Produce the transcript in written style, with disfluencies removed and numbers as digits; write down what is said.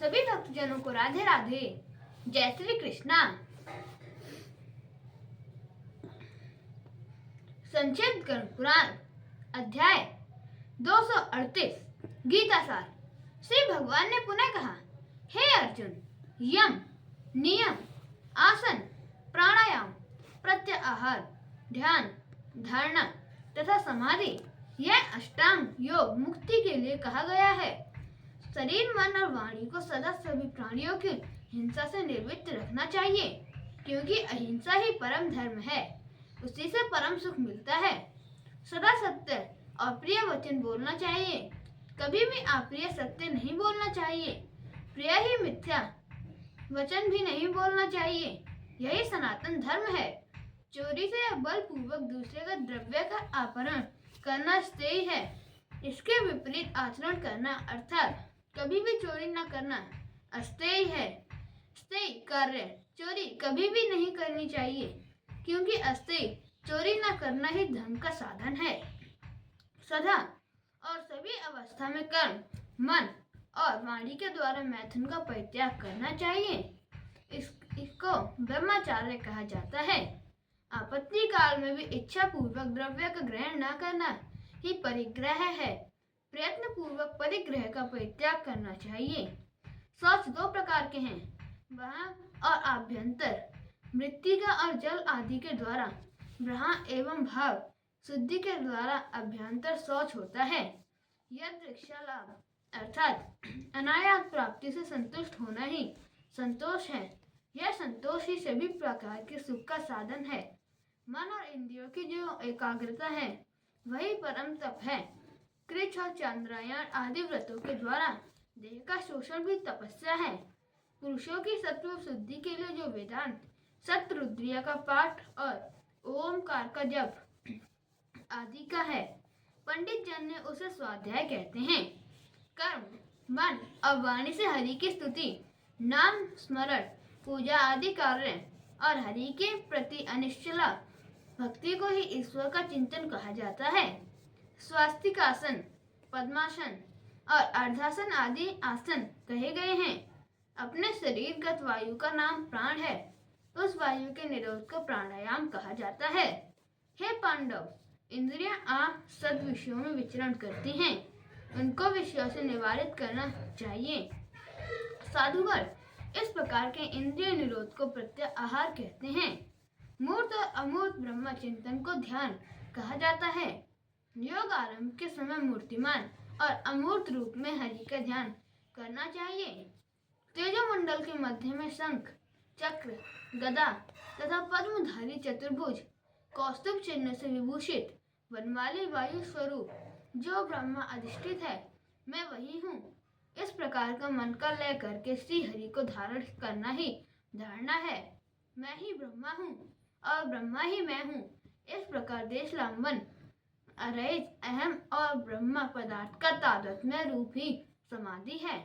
सभी भक्तजनों को राधे राधे। जय श्री कृष्णा। संक्षिप्त ग्रंथ पुराण अध्याय 238 गीता सार। श्री भगवान ने पुनः कहा, हे अर्जुन, यम, नियम, आसन, प्राणायाम, प्रत्याहार, ध्यान, धारणा तथा समाधि, यह अष्टांग योग मुक्ति के लिए कहा गया है। शरीर, मन और वाणी को सदा सभी प्राणियों की हिंसा से निर्वृत्त रखना चाहिए, क्योंकि अहिंसा ही परम धर्म है। उसी से परम सुख मिलता है। सदा सत्य और प्रिय वचन बोलना चाहिए, कभी भी अप्रिय सत्य नहीं बोलना चाहिए। प्रिय ही मिथ्या वचन भी नहीं बोलना चाहिए। यही सनातन धर्म है। चोरी से या बलपूर्वक दूसरे का द्रव्य का अपहरण करना स्तेय है। इसके विपरीत आचरण करना अर्थात कभी भी चोरी न करना अस्तेय है। स्तेय कार्य चोरी कभी भी नहीं करनी चाहिए, क्योंकि अस्तेय चोरी न करना ही धर्म का साधन है। सदा और सभी अवस्था में कर्म, मन और वाणी के द्वारा मैथुन का परित्याग करना चाहिए। इसको ब्रह्मचार्य कहा जाता है। आपत्ति काल में भी इच्छा पूर्वक द्रव्य का ग्रहण न करना ही परिग्रह है। प्रयत्न पूर्वक परिग्रह का परित्याग करना चाहिए। शौच दो प्रकार के हैं, बाह्य और आभ्यंतर। मृत्तिका और जल आदि के द्वारा बाह्य एवं भाव शुद्धि के द्वारा अभ्यंतर शौच होता है। यदृक्षालाभ अर्थात अनायास प्राप्ति से संतुष्ट होना ही संतोष है। यह संतोष ही सभी प्रकार के सुख का साधन है। मन और इंद्रियों की जो एकाग्रता है वही परम तप है। कृच्छ और चंद्रायण आदि व्रतों के द्वारा देह का शोषण भी तपस्या है। पुरुषों की सत्व शुद्धि के लिए जो वेदांत, सतरुद्रिया का पाठ और ओमकार का जप आदि का है, पंडित जन ने उसे स्वाध्याय कहते हैं। कर्म, मन और वाणी से हरि की स्तुति, नाम स्मरण, पूजा आदि कार्य और हरि के प्रति अनिश्चला भक्ति को ही ईश्वर का चिंतन कहा जाता है। स्वास्तिकासन, पद्मासन और अर्धासन आदि आसन कहे गए हैं। अपने शरीरगत वायु का नाम प्राण है। उस वायु के निरोध को प्राणायाम कहा जाता है। हे पांडव, इंद्रियां सद विषयों में विचरण करती हैं, उनको विषयों से निवारित करना चाहिए। साधुगण, इस प्रकार के इंद्रिय निरोध को प्रत्याहार कहते हैं। मूर्त और अमूर्त ब्रह्म चिंतन को ध्यान कहा जाता है। योग आरंभ के समय मूर्तिमान और अमूर्त रूप में हरि का ध्यान करना चाहिए। तेजोमंडल के मध्य में शंख, चक्र, गदा तथा पद्मधारी चतुर्भुज कौस्तुभ चिन्ह से विभूषित वनमाली वायु स्वरूप जो ब्रह्मा अधिष्ठित है, मैं वही हूँ। इस प्रकार का मन का लय करके श्री हरि को धारण करना ही धारणा है। मैं ही ब्रह्मा हूँ और ब्रह्मा ही मैं हूँ। इस प्रकार देशलांबन अरहित अहम और ब्रह्म पदार्थ का तादात्म्य रूप ही समाधि है।